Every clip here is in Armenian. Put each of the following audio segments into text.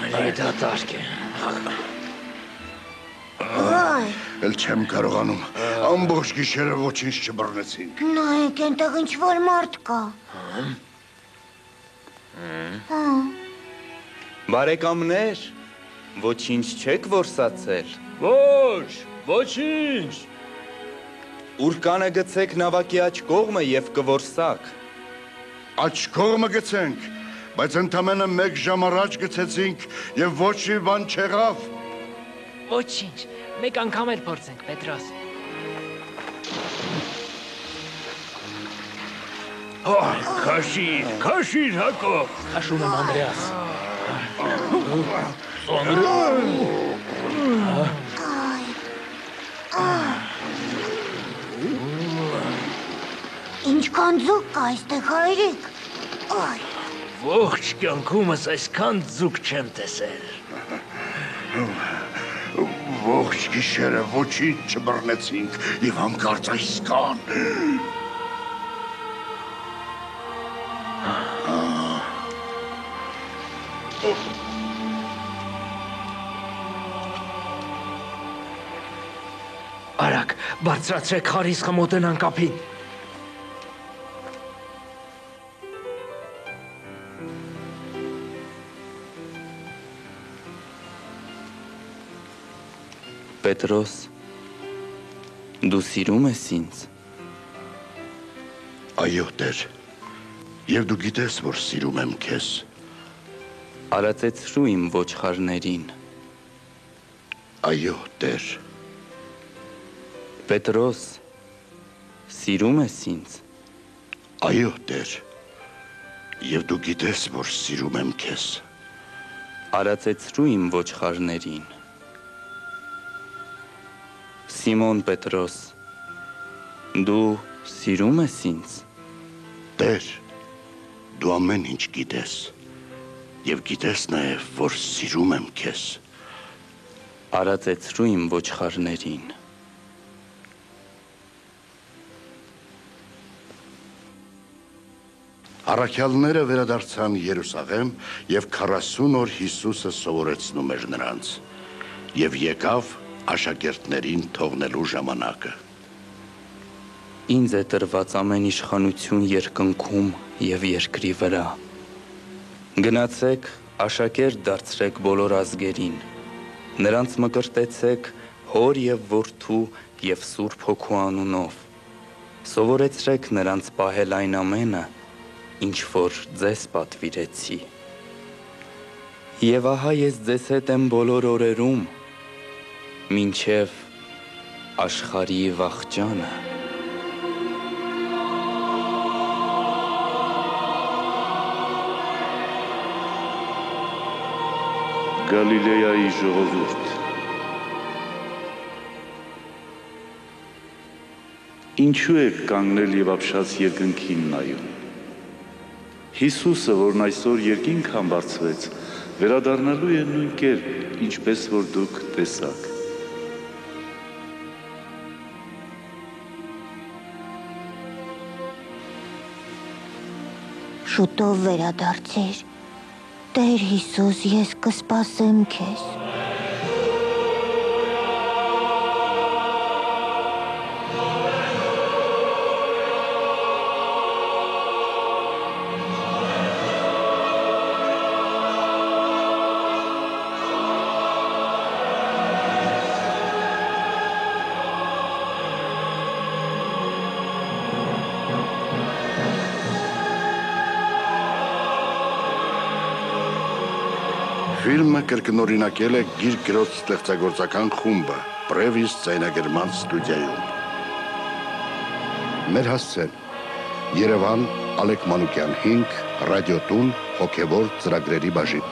Դատարկ է։ Էլ չեմ կարողանում, ամբողջ գիշերը ոչինչ չբռնեցինք։ Նայեք, այնտեղ ինչ-որ մարդ կա։ Բարեկամներ, ոչինչ չեք որսացել։ Ոչ, ոչինչ։ Ուրկանը գցեք նավակի աջ կողմը և կորսակ։ Աջ կողմը գցենք, բայց ընդամենը 1 ժամ առաջ գցեցինք և ոչ մի բան չեղավ։ Ոչինչ, մեկ անգամ էլ փորձենք, Պետրոս։ Քաշիր, Հակոբ։ Քաշում եմ, Անդրեաս։ Ինչքան ձուկ կա այստեղ, հայրիկ։ Ողջ կյանքումս այսքան ձուկ չեմ տեսել։ Ողջ գիշերը ոչինչ չբռնեցինք և հանկարծ այսքան։ Արագ, բարձրացրեք խարիսխը մոտենանք ափին։ Պետրոս, դու սիրում ես ինձ։ Այո, Տեր, և դու գիտես, որ սիրում եմ քեզ։ Արածեցրու իմ ոչխարներին։ Այո, Տեր։ Պետրոս, սիրում ես ինձ։ Այո, Տեր, և դու գիտես, որ սիրում եմ քեզ։ Արածեցրու իմ ոչխարներին։ Սիմոն Պետրոս, դու սիրում ես ինձ։ Տեր, դու ամեն ինչ գիտես, և գիտես նաև, որ սիրում եմ քեզ։ Արածեցրու իմ ոչխարներին։ Առաքյալները վերադարձան Երուսաղեմ և 40 օր Հիսուսը սովորեցնում էր նրանց, և եկավ աշակերտներին թողնելու ժամանակը։ Ինձ է տրված ամեն իշխանություն երկնքում և երկրի վրա։ Գնացեք, աշակերտ դարձրեք բոլոր ազգերին, նրանց մկրտեցեք Հոր և Որդու և Սուրբ Հոգու անունով, սովորեցրեք նրանց պահել այն ամենը, ինչ որ ձեզ պատվիրեցի։ Եվ ահա ես ձեզ հետ եմ բոլոր օրերում, մինչև աշխարհի վախճանը։ Գալիլեայի ժողովուրդ, ինչու եք կանգնել և ապշած երկնքին նայում։ Հիսուսը, որն այսօր երկինք համբարձվեց, վերադառնալու է նույն կերպ, ինչպես որ դուք տեսաք։ Շուտով վերադարձիր, Տեր Հիսուս, ես կսպասեմ քեզ։ Ֆիլմը կրկնօրինակել է Գիրք գրող ստեղծագործական խումբը Պրևիս ձայնագրման ստուդիայում։ Մեր հասցեն Երևան, Ալեք Մանուկյան 5, Ռադիոտուն, հոգևոր ծրագրերի բաժին։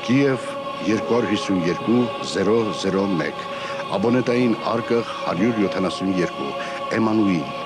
Կիև 252 001, աբոնետային արկղ 172, Էմանուիլ